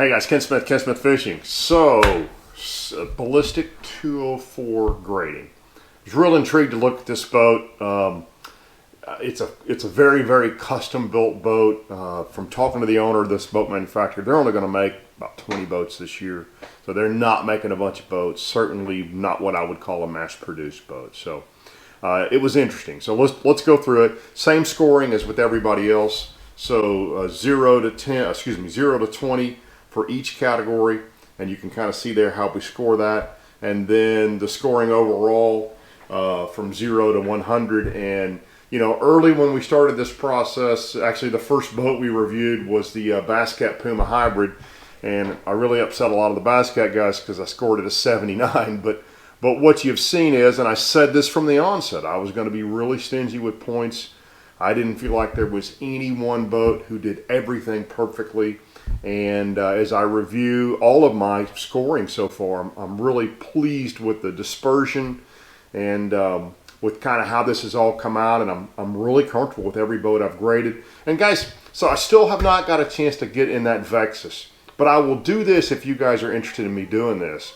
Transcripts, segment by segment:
Hey guys, Ken Smith Fishing. So, Ballistic 204 grading. I was real intrigued to look at this boat. It's a very custom built boat. From talking to the owner of this boat manufacturer, they're only going to make about 20 boats this year. So they're not making a bunch of boats. Certainly not what I would call a mass-produced boat. So it was interesting. So let's go through it. Same scoring as with everybody else. So 0 to 20 for each category, and you can kind of see there how we score that. And then the scoring overall from 0 to 100. And you know, early when we started this process, actually the first boat we reviewed was the Bass Cat Puma Hybrid, and I really upset a lot of the Bass Cat guys because I scored it a 79. But what you've seen is, and I said this from the onset, I was going to be really stingy with points. I didn't feel like there was any one boat who did everything perfectly. And as I review all of my scoring so far, I'm really pleased with the dispersion and with kind of how this has all come out, and I'm really comfortable with every boat I've graded. And guys, so I still have not got a chance to get in that Vexus, but I will do this if you guys are interested in me doing this.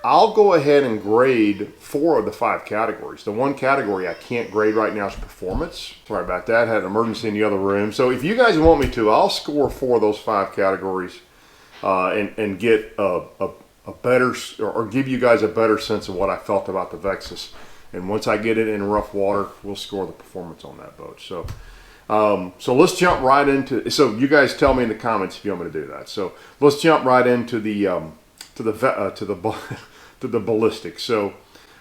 I'll go ahead and grade 4 of the 5 categories. The one category I can't grade right now is performance. Sorry about that, had an emergency in the other room. So if you guys want me to, I'll score 4 of those 5 categories and get a better, or give you guys a better sense of what I felt about the Vexus. And once I get it in rough water, we'll score the performance on that boat. So so let's jump right into, so you guys tell me in the comments if you want me to do that. So let's jump right into the Ballistic. So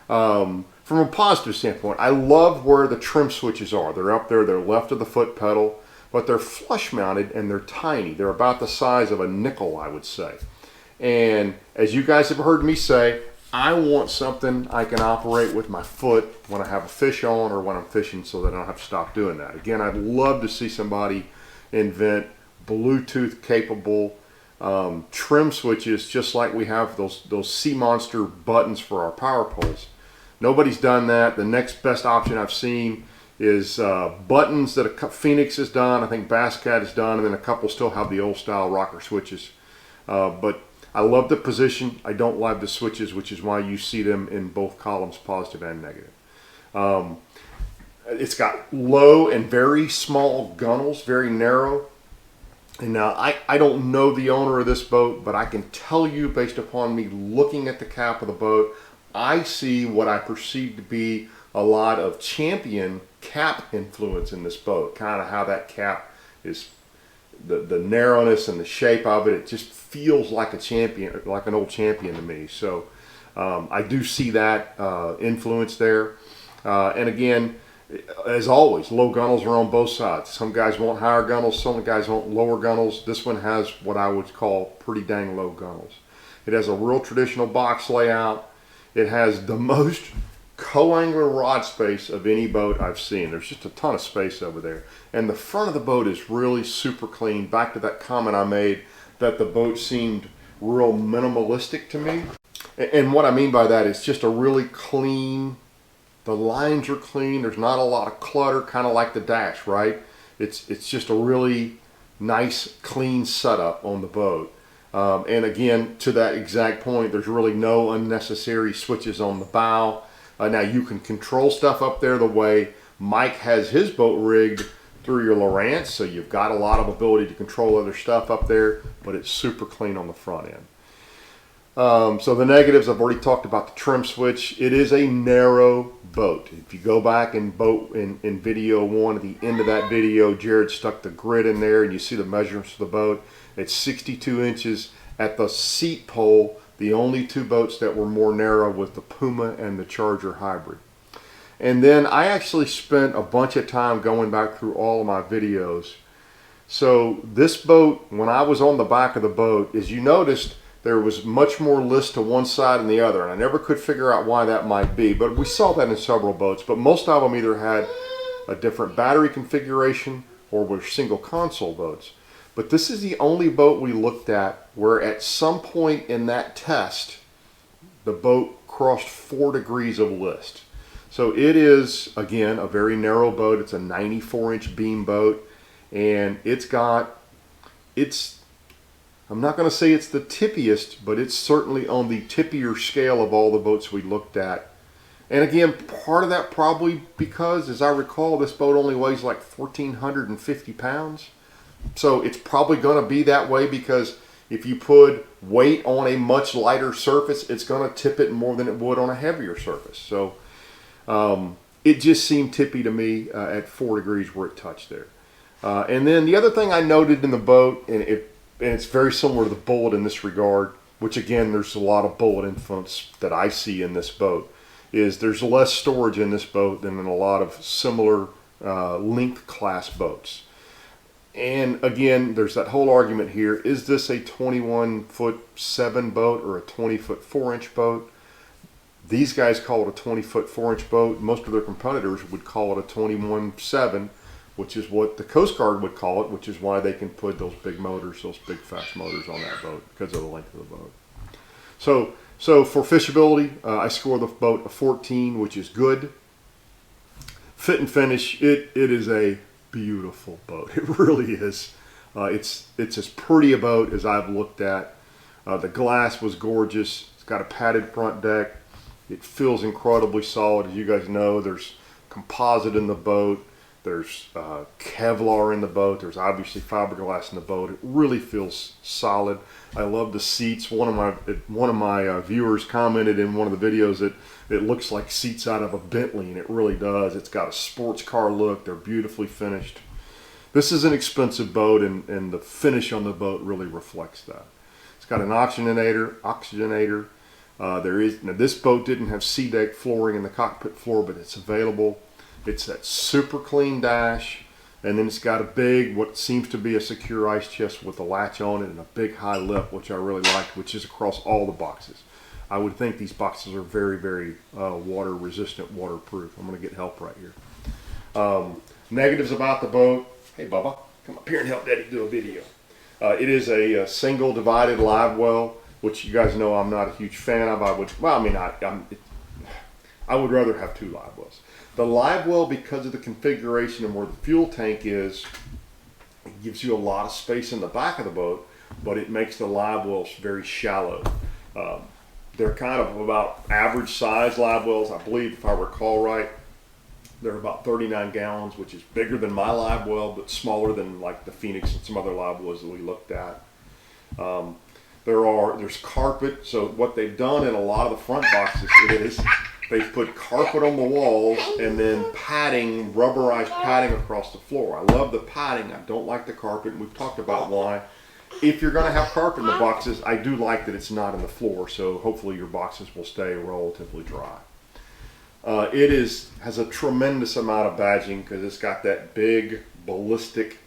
from a positive standpoint, I love where the trim switches are. They're up there, they're left of the foot pedal, but they're flush mounted and they're tiny. They're about the size of a nickel, I would say. And as you guys have heard me say, I want something I can operate with my foot when I have a fish on or when I'm fishing, so that I don't have to stop doing that. Again, I'd love to see somebody invent Bluetooth capable trim switches, just like we have those Sea Monster buttons for our power poles. Nobody's done that. The next best option I've seen is buttons that Phoenix has done. I think Bass Cat has done, and then a couple still have the old style rocker switches. But I love the position. I don't like the switches, which is why you see them in both columns, positive and negative. It's got low and very small gunnels, very narrow. And now I don't know the owner of this boat, but I can tell you based upon me looking at the cap of the boat, I see what I perceive to be a lot of Champion cap influence in this boat. Kind of how that cap is, the narrowness and the shape of it, it just feels like a Champion, like an old Champion to me. So I do see that influence there. And again, as always, low gunnels are on both sides. Some guys want higher gunnels, some guys want lower gunnels. This one has what I would call pretty dang low gunnels. It has a real traditional box layout. It has the most co-angler rod space of any boat I've seen. There's just a ton of space over there. And the front of the boat is really super clean. Back to that comment I made that the boat seemed real minimalistic to me. And what I mean by that is just a really clean, the lines are clean, there's not a lot of clutter, kind of like the dash, right? It's just a really nice, clean setup on the boat. And again, to that exact point, there's really no unnecessary switches on the bow. Now you can control stuff up there the way Mike has his boat rigged through your Lowrance, so you've got a lot of ability to control other stuff up there, but it's super clean on the front end. So the negatives, I've already talked about the trim switch. It is a narrow boat. If you go back in video 1, at the end of that video, Jared stuck the grid in there and you see the measurements of the boat. It's 62 inches. At the seat pole, the only 2 boats that were more narrow was the Puma and the Charger Hybrid. And then I actually spent a bunch of time going back through all of my videos. So this boat, when I was on the back of the boat, as you noticed, there was much more list to one side than the other, and I never could figure out why that might be, but we saw that in several boats. But most of them either had a different battery configuration or were single console boats. But this is the only boat we looked at where at some point in that test, the boat crossed 4 degrees of list. So it is, again, a very narrow boat. It's a 94-inch beam boat, and it's I'm not going to say it's the tippiest, but it's certainly on the tippier scale of all the boats we looked at. And again, part of that probably because, as I recall, this boat only weighs like 1,450 pounds. So it's probably going to be that way because if you put weight on a much lighter surface, it's going to tip it more than it would on a heavier surface. So it just seemed tippy to me at 4 degrees where it touched there. And then the other thing I noted in the boat, and it's very similar to the Bullet in this regard, which again, there's a lot of Bullet influence that I see in this boat, is there's less storage in this boat than in a lot of similar length class boats. And again, there's that whole argument here, is this a 21'7" boat or a 20' 4" boat? These guys call it a 20' 4" boat. Most of their competitors would call it a 21'7", which is what the Coast Guard would call it, which is why they can put those big motors, those big fast motors on that boat because of the length of the boat. So for fishability, I score the boat a 14, which is good. Fit and finish, it is a beautiful boat. It really is. It's as pretty a boat as I've looked at. The glass was gorgeous. It's got a padded front deck. It feels incredibly solid. As you guys know, there's composite in the boat. There's Kevlar in the boat. There's obviously fiberglass in the boat. It really feels solid. I love the seats. One of my viewers commented in one of the videos that it looks like seats out of a Bentley, and it really does. It's got a sports car look. They're beautifully finished. This is an expensive boat, and the finish on the boat really reflects that. It's got an oxygenator. Now this boat didn't have C-deck flooring in the cockpit floor, but it's available. It's that super clean dash, and then it's got a big, what seems to be a secure ice chest with a latch on it and a big high lip, which I really like, which is across all the boxes. I would think these boxes are very, very water resistant, waterproof. I'm going to get help right here. Negatives about the boat. Hey, Bubba, come up here and help Daddy do a video. It is a single divided live well, which you guys know I'm not a huge fan of. I would rather have 2 live wells. The live well, because of the configuration and where the fuel tank is, it gives you a lot of space in the back of the boat, but it makes the live wells very shallow. They're kind of about average size live wells. I believe, if I recall right, they're about 39 gallons, which is bigger than my live well, but smaller than like the Phoenix and some other live wells that we looked at. There's carpet, so what they've done in a lot of the front boxes is they've put carpet on the walls and then padding, rubberized padding across the floor. I love the padding. I don't like the carpet, and we've talked about why. If you're going to have carpet in the boxes, I do like that it's not in the floor, so hopefully your boxes will stay relatively dry. It has a tremendous amount of badging because it's got that big Ballistic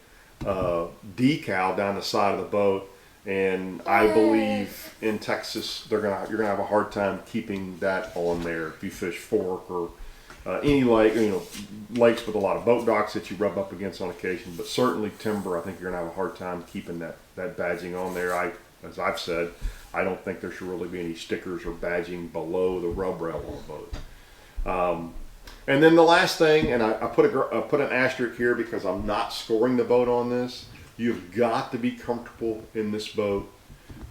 decal down the side of the boat, and I believe in Texas you're gonna have a hard time keeping that on there if you fish Fork or any lake, lakes with a lot of boat docks that you rub up against on occasion, but certainly timber. I think you're gonna have a hard time keeping that badging on there. As I've said, I don't think there should really be any stickers or badging below the rub rail on the boat. And then the last thing, and I put an asterisk here because I'm not scoring the boat on this. You've got to be comfortable in this boat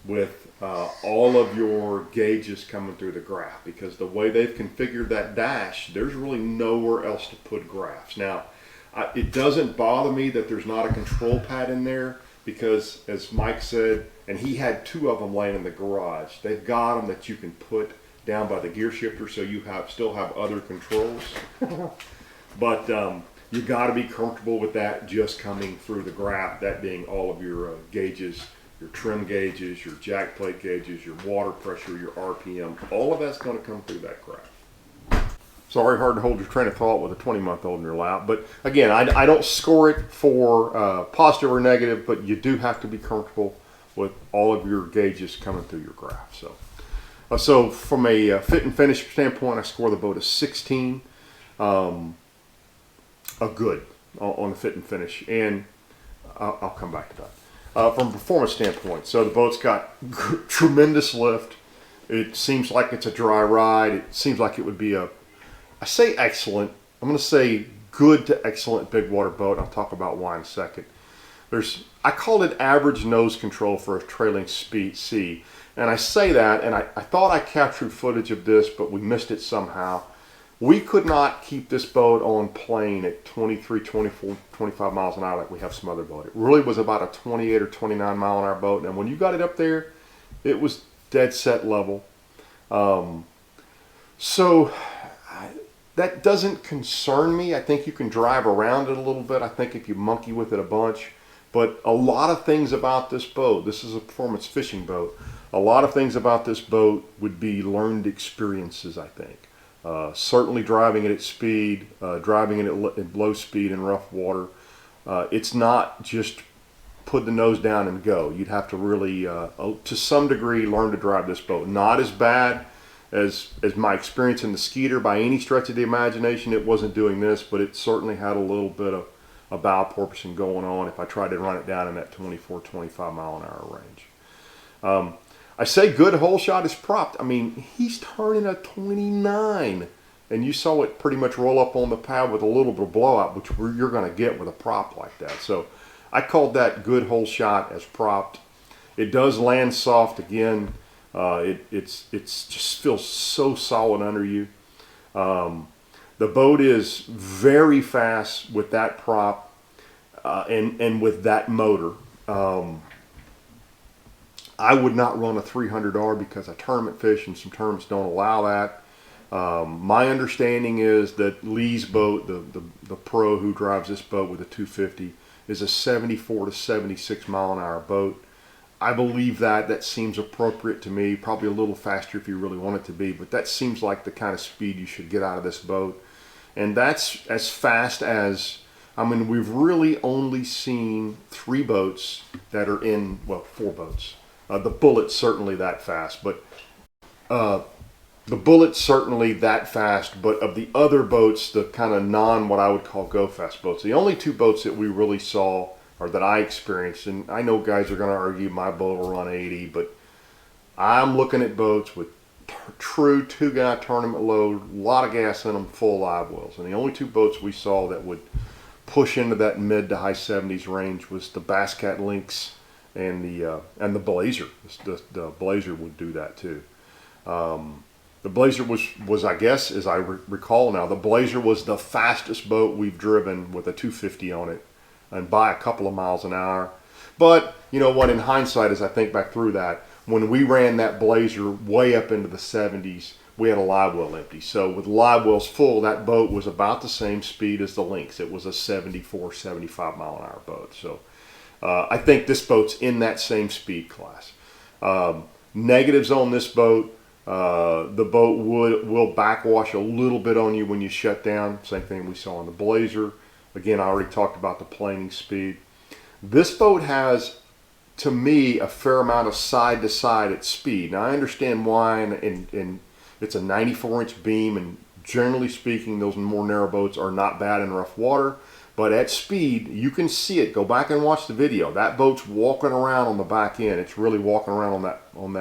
with all of your gauges coming through the graph, because the way they've configured that dash, there's really nowhere else to put graphs. Now, it doesn't bother me that there's not a control pad in there, because as Mike said, and he had 2 of them laying in the garage, they've got them that you can put down by the gear shifter, so you still have other controls. But you got to be comfortable with that just coming through the graph, that being all of your gauges, your trim gauges, your jack plate gauges, your water pressure, your RPM, all of that's going to come through that graph. Sorry, hard to hold your train of thought with a 20-month-old in your lap, but again, I don't score it for positive or negative, but you do have to be comfortable with all of your gauges coming through your graph. So from a fit and finish standpoint, I score the boat a 16. A good on the fit and finish, and I'll come back to that. From a performance standpoint, so the boat's got tremendous lift. It seems like it's a dry ride. It seems like it would be I say excellent. I'm going to say good to excellent big water boat. I'll talk about why in a second. I called it average nose control for a trailing C. And I say that, and I thought I captured footage of this, but we missed it somehow. We could not keep this boat on plane at 23, 24, 25 miles an hour like we have some other boat. It really was about a 28 or 29 mile an hour boat. And when you got it up there, it was dead set level. That doesn't concern me. I think you can drive around it a little bit. I think if you monkey with it a bunch. But a lot of things about this boat, this is a performance fishing boat, a lot of things about this boat would be learned experiences, I think. Certainly driving it at speed, driving it at low speed in rough water. It's not just put the nose down and go. You'd have to really, to some degree, learn to drive this boat. Not as bad as my experience in the Skeeter by any stretch of the imagination. It wasn't doing this, but it certainly had a little bit of a bow porpoising going on if I tried to run it down in that 24, 25 mile an hour range. I say good hole shot is propped. I mean, he's turning a 29, and you saw it pretty much roll up on the pad with a little bit of blowout, which you're going to get with a prop like that. So I called that good hole shot as propped. It does land soft again. It's just feels so solid under you. The boat is very fast with that prop and with that motor. I would not run a 300R because I tournament fish and some tournaments don't allow that. My understanding is that Lee's boat, the pro who drives this boat with a 250, is a 74 to 76 mile an hour boat. I believe that seems appropriate to me, probably a little faster if you really want it to be, but that seems like the kind of speed you should get out of this boat. And that's as fast as, I mean, we've really only seen 3 boats that are in, well, 4 boats. The Bullet's certainly that fast, but of the other boats, the kind of what I would call go fast boats, the only 2 boats that we really saw or that I experienced, and I know guys are going to argue my boat will run 80, but I'm looking at boats with true 2-guy tournament load, a lot of gas in them, full live wells. And the only 2 boats we saw that would push into that mid to high 70s range was the Bass Cat Lynx and the Blazer. The Blazer would do that too. The Blazer was I guess, as I recall now, the Blazer was the fastest boat we've driven with a 250 on it, and by a couple of miles an hour. But you know what, in hindsight, as I think back through that, when we ran that Blazer way up into the 70s, we had a live well empty. So with live wells full, that boat was about the same speed as the Lynx. It was a 74, 75 mile an hour boat. So I think this boat's in that same speed class. Negatives on this boat, the boat will backwash a little bit on you when you shut down. Same thing we saw on the Blazer. Again, I already talked about the planing speed. This boat has, to me, a fair amount of side to side at speed. Now I understand why, and it's a 94-inch beam, and generally speaking, those more narrow boats are not bad in rough water. But at speed, you can see it. Go back and watch the video. That boat's walking around on the back end. It's really walking around on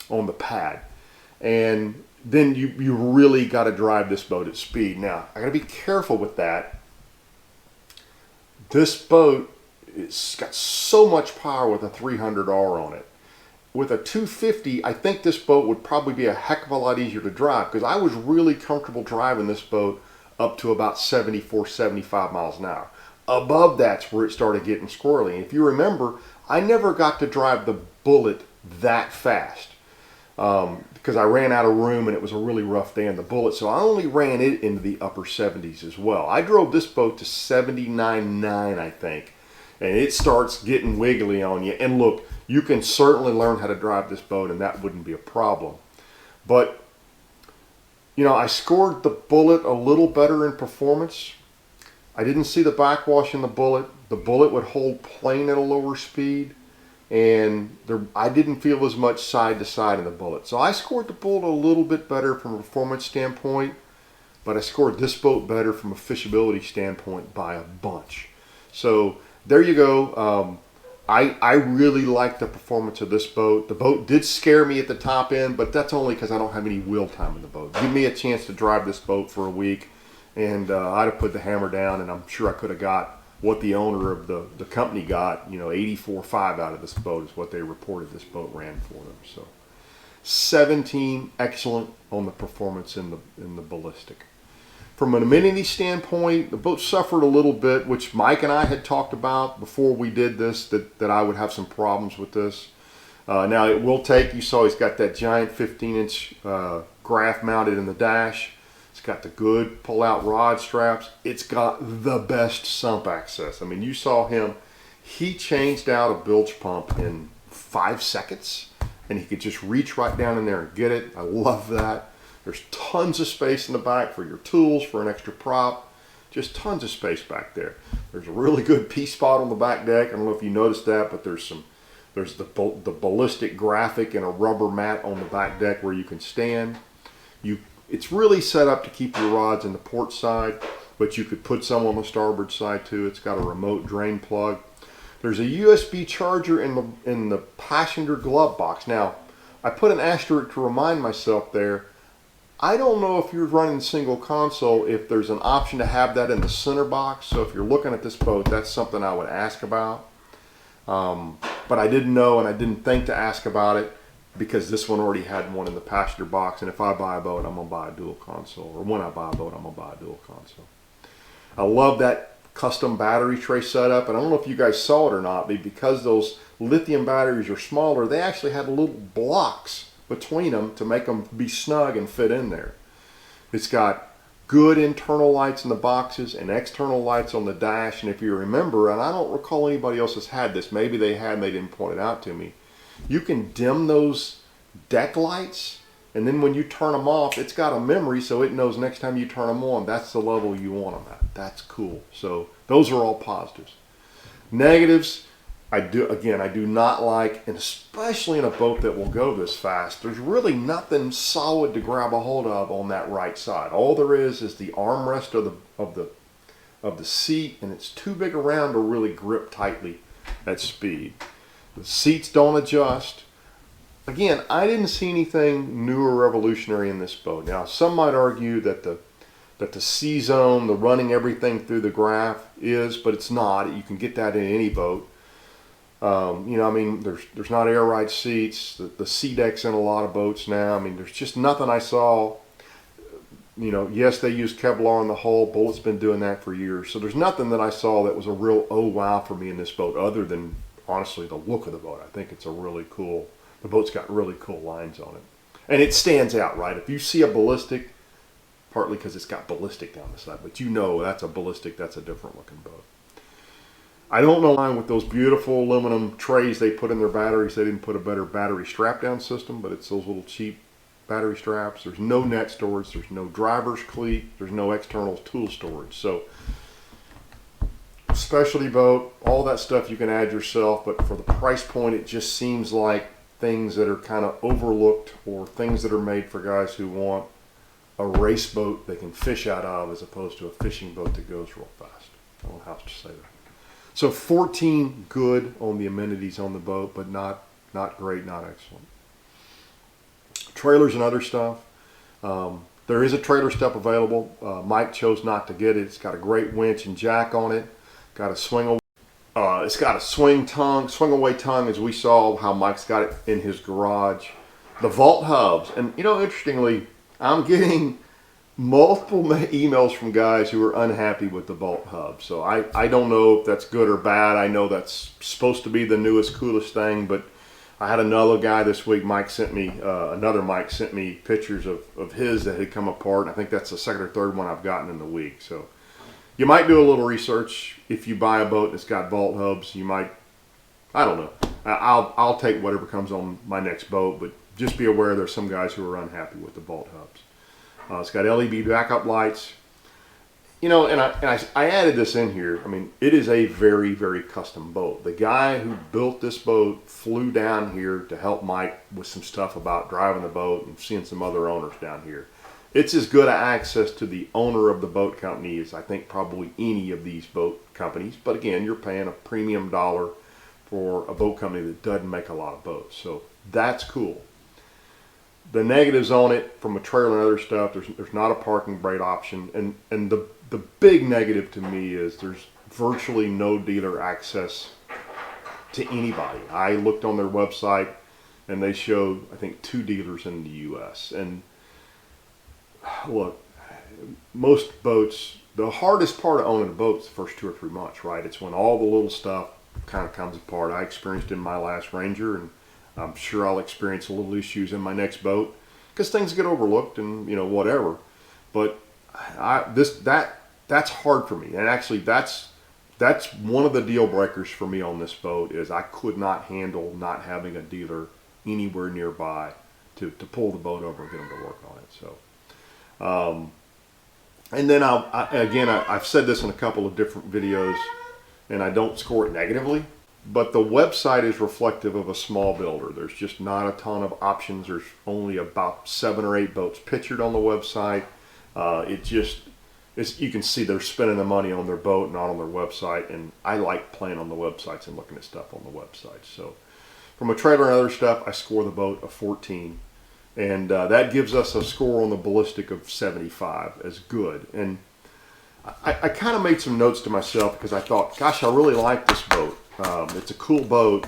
the pad. And then you really got to drive this boat at speed. Now, I got to be careful with that. This boat, it's got so much power with a 300R on it. With a 250, I think this boat would probably be a heck of a lot easier to drive, because I was really comfortable driving this boat up to about 74, 75 miles an hour. Above that's where it started getting squirrely. And if you remember, I never got to drive the Bullet that fast because I ran out of room and it was a really rough day in the Bullet. So I only ran it into the upper 70s as well. I drove this boat to 79.9, I think. And it starts getting wiggly on you. And look, you can certainly learn how to drive this boat and that wouldn't be a problem. But you know, I scored the Bullet a little better in performance. I didn't see the backwash in the Bullet. The Bullet would hold plane at a lower speed, and I didn't feel as much side to side in the Bullet. So I scored the Bullet a little bit better from a performance standpoint, but I scored this boat better from a fishability standpoint by a bunch. So there you go. I really like the performance of this boat. The boat did scare me at the top end, but that's only because I don't have any wheel time in the boat. Give me a chance to drive this boat for a week, and I'd have put the hammer down, and I'm sure I could have got what the owner of the company got, 84.5 out of this boat is what they reported this boat ran for them. So 17, excellent on the performance in the Ballistic. From an amenity standpoint, the boat suffered a little bit, which Mike and I had talked about before we did this, that I would have some problems with this. Now it will take, you saw he's got that giant 15-inch graph mounted in the dash. It's got the good pull-out rod straps. It's got the best sump access. I mean, you saw him. He changed out a bilge pump in 5 seconds, and he could just reach right down in there and get it. I love that. There's tons of space in the back for your tools, for an extra prop. Just tons of space back there. There's a really good pea spot on the back deck. I don't know if you noticed that, but there's the Ballistic graphic and a rubber mat on the back deck where you can stand. It's really set up to keep your rods in the port side, but you could put some on the starboard side too. It's got a remote drain plug. There's a USB charger in the passenger glove box. Now, I put an asterisk to remind myself there. I don't know if you're running single console, if there's an option to have that in the center box. So if you're looking at this boat, that's something I would ask about. But I didn't know, and I didn't think to ask about it, because this one already had one in the passenger box, and if I buy a boat, I'm going to buy a dual console. Or when I buy a boat, I'm going to buy a dual console. I love that custom battery tray setup, and I don't know if you guys saw it or not, but because those lithium batteries are smaller, they actually had little blocks between them to make them be snug and fit in there. It's got good internal lights in the boxes and external lights on the dash, and if you remember, and I don't recall anybody else has had this, maybe they had and they didn't point it out to me, you can dim those deck lights, and then when you turn them off, it's got a memory, so it knows next time you turn them on, that's the level you want them at. That's cool. So those are all positives. Negatives, I do not like, and especially in a boat that will go this fast, there's really nothing solid to grab a hold of on that right side. All there is the armrest of the seat, and it's too big around to really grip tightly at speed. The seats don't adjust. Again, I didn't see anything new or revolutionary in this boat. Now, some might argue that the C-zone, the running everything through the graph is, but it's not. You can get that in any boat. I mean, there's not air ride seats. The seat deck's in a lot of boats now. I mean, there's just nothing I saw. Yes, they use Kevlar on the hull. Bullett's been doing that for years. So there's nothing that I saw that was a real oh wow for me in this boat, other than honestly the look of the boat. I think it's a really cool. The boat's got really cool lines on it, and it stands out, right? If you see a Ballistic, partly because it's got Ballistic down the side, but that's a Ballistic. That's a different looking boat. I don't know why with those beautiful aluminum trays they put in their batteries, they didn't put a better battery strap down system, but it's those little cheap battery straps. There's no net storage. There's no driver's cleat. There's no external tool storage. So specialty boat, all that stuff you can add yourself, but for the price point, it just seems like things that are kind of overlooked, or things that are made for guys who want a race boat they can fish out of, as opposed to a fishing boat that goes real fast. I don't know how to say that. So 14 good on the amenities on the boat, but not great, not excellent. Trailers and other stuff. There is a trailer step available. Mike chose not to get it. It's got a great winch and jack on it. Got a swing. It's got a swing away tongue, as we saw how Mike's got it in his garage. The vault hubs, and interestingly, I'm getting multiple emails from guys who are unhappy with the vault hub. So I don't know if that's good or bad. I know that's supposed to be the newest, coolest thing, but I had another guy this week, another Mike sent me pictures of his that had come apart. I think that's the second or third one I've gotten in the week. So you might do a little research. If you buy a boat and it's got vault hubs, you might, I don't know. I'll take whatever comes on my next boat, but just be aware there's some guys who are unhappy with the vault hubs. It's got LED backup lights. And I added this in here. I mean, it is a very, very custom boat. The guy who built this boat flew down here to help Mike with some stuff about driving the boat and seeing some other owners down here. It's as good access to the owner of the boat company as I think probably any of these boat companies. But again, you're paying a premium dollar for a boat company that doesn't make a lot of boats. So that's cool. The negatives on it from a trailer and other stuff, there's not a parking brake option, and the big negative to me is there's virtually no dealer access to anybody. I looked on their website and they showed, I think, 2 dealers in the US. And look, most boats, the hardest part of owning a boat is the first 2 or 3 months, right? It's when all the little stuff kind of comes apart. I experienced it in my last Ranger, and I'm sure I'll experience a little issues in my next boat because things get overlooked and, you know, whatever. But that's hard for me, and actually that's one of the deal breakers for me on this boat is I could not handle not having a dealer anywhere nearby to pull the boat over and get them to work on it. So, and then I've said this in a couple of different videos, and I don't score it negatively, but the website is reflective of a small builder. There's just not a ton of options. There's only about 7 or 8 boats pictured on the website. You can see they're spending the money on their boat, not on their website, and I like playing on the websites and looking at stuff on the website. So from a trailer and other stuff, I score the boat a 14, and that gives us a score on the Ballistic of 75 as good. And I kind of made some notes to myself because I thought, gosh, I really like this boat. It's a cool boat.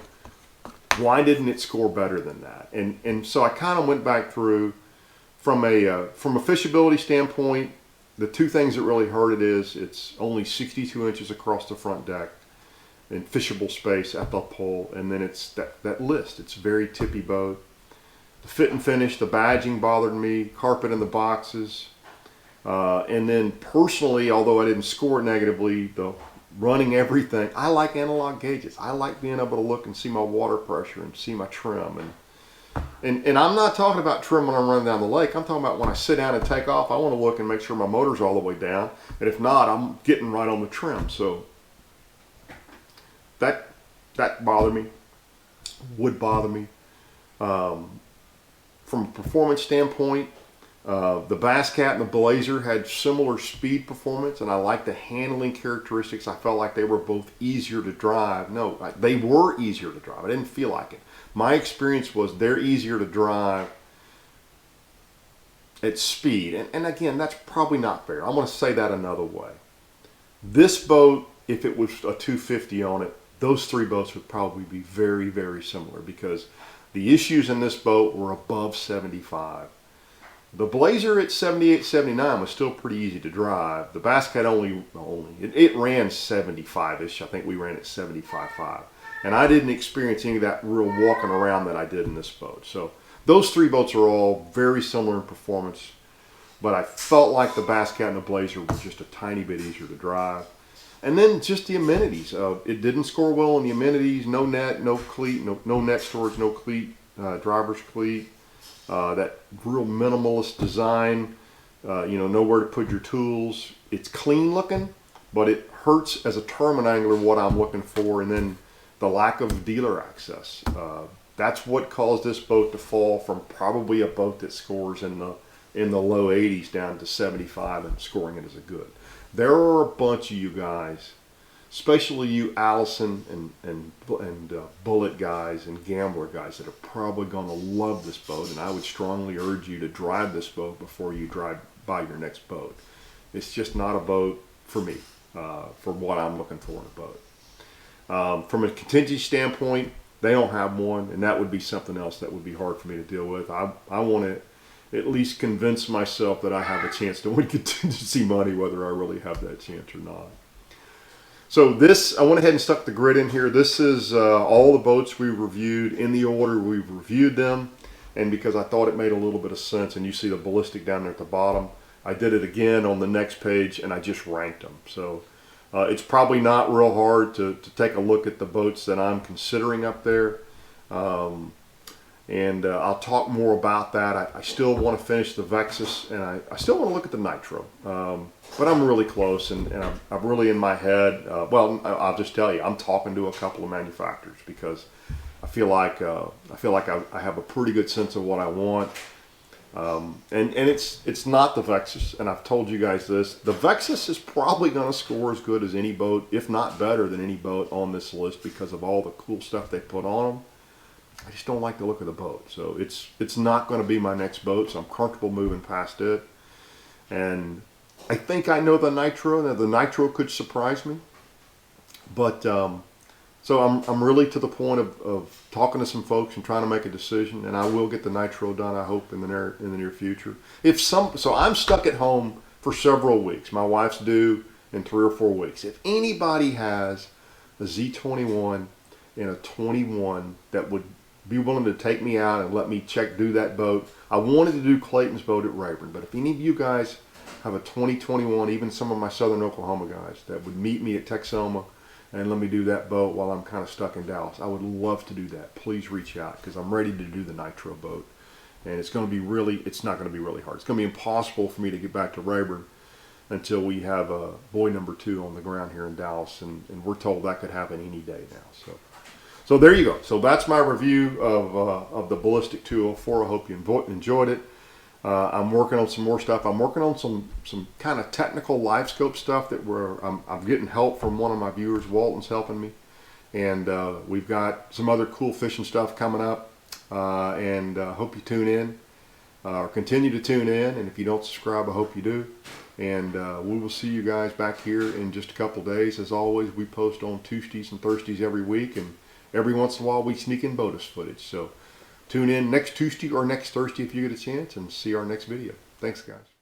Why didn't it score better than that? And so I kind of went back through from a fishability standpoint. The 2 things that really hurt it is it's only 62 inches across the front deck in fishable space at the pole, and then it's that list. It's a very tippy boat. The fit and finish, the badging bothered me, carpet in the boxes, and then personally, although I didn't score it negatively, the running everything, I like analog gauges. I like being able to look and see my water pressure and see my trim, and I'm not talking about trim when I'm running down the lake. I'm talking about when I sit down and take off, I want to look and make sure my motor's all the way down. And if not, I'm getting right on the trim. So that bothered me, would bother me. From a performance standpoint, the Bass Cat and the Blazer had similar speed performance, and I like the handling characteristics. I felt like they were both easier to drive. No, they were easier to drive. I didn't feel like it. My experience was they're easier to drive at speed. And again, that's probably not fair. I'm going to say that another way. This boat, if it was a 250 on it, those 3 boats would probably be very, very similar because the issues in this boat were above 75. The Blazer at 78, 79 was still pretty easy to drive. The Bass Cat it ran 75-ish. I think we ran at 75.5. And I didn't experience any of that real walking around that I did in this boat. So those 3 boats are all very similar in performance, but I felt like the Bass Cat and the Blazer were just a tiny bit easier to drive. And then just the amenities. It didn't score well in the amenities. No net, no cleat, no net storage, no cleat, driver's cleat. That real minimalist design, nowhere to put your tools. It's clean looking, but it hurts as a terminal angler what I'm looking for. And then the lack of dealer access. That's what caused this boat to fall from probably a boat that scores in the low 80s down to 75 and scoring it as a good. There are a bunch of you guys, especially you Allison and Bullet guys and Gambler guys, that are probably going to love this boat, and I would strongly urge you to drive this boat before you buy your next boat. It's just not a boat for me, for what I'm looking for in a boat. From a contingency standpoint, they don't have one, and that would be something else that would be hard for me to deal with. I want to at least convince myself that I have a chance to win contingency money, whether I really have that chance or not. So I went ahead and stuck the grid in here. This is all the boats we reviewed in the order we've reviewed them, and because I thought it made a little bit of sense, and you see the Ballistic down there at the bottom, I did it again on the next page, and I just ranked them. So it's probably not real hard to take a look at the boats that I'm considering up there. I'll talk more about that. I still want to finish the Vexus, and I still want to look at the Nitro. But I'm really close, and I'm really in my head. I'll just tell you, I'm talking to a couple of manufacturers because I feel like I have a pretty good sense of what I want. And it's not the Vexus, and I've told you guys this. The Vexus is probably going to score as good as any boat, if not better than any boat on this list because of all the cool stuff they put on them. I just don't like the look of the boat. So it's not going to be my next boat, so I'm comfortable moving past it. And I think I know the Nitro. Now the Nitro could surprise me, but so I'm really to the point of talking to some folks and trying to make a decision, and I will get the Nitro done, I hope, in the near future. So I'm stuck at home for several weeks. My wife's due in 3 or 4 weeks. If anybody has a Z21 and a 21 that would be willing to take me out and let me do that boat. I wanted to do Clayton's boat at Rayburn, but if any of you guys have a 2021, even some of my Southern Oklahoma guys that would meet me at Texoma and let me do that boat while I'm kind of stuck in Dallas, I would love to do that. Please reach out, because I'm ready to do the Nitro boat. And it's going to be it's not going to be really hard. It's going to be impossible for me to get back to Rayburn until we have boy number 2 on the ground here in Dallas, and we're told that could happen any day now. So there you go. So that's my review of the Ballistic 204. I hope you enjoyed it. I'm working on some more stuff. I'm working on some kind of technical live scope stuff that I'm getting help from one of my viewers. Walton's helping me, and we've got some other cool fishing stuff coming up. And hope you tune in, or continue to tune in. And if you don't subscribe, I hope you do. And we will see you guys back here in just a couple days. As always, we post on Tuesdays and Thursdays every week, and every once in a while we sneak in bonus footage. So tune in next Tuesday or next Thursday if you get a chance, and see our next video. Thanks, guys.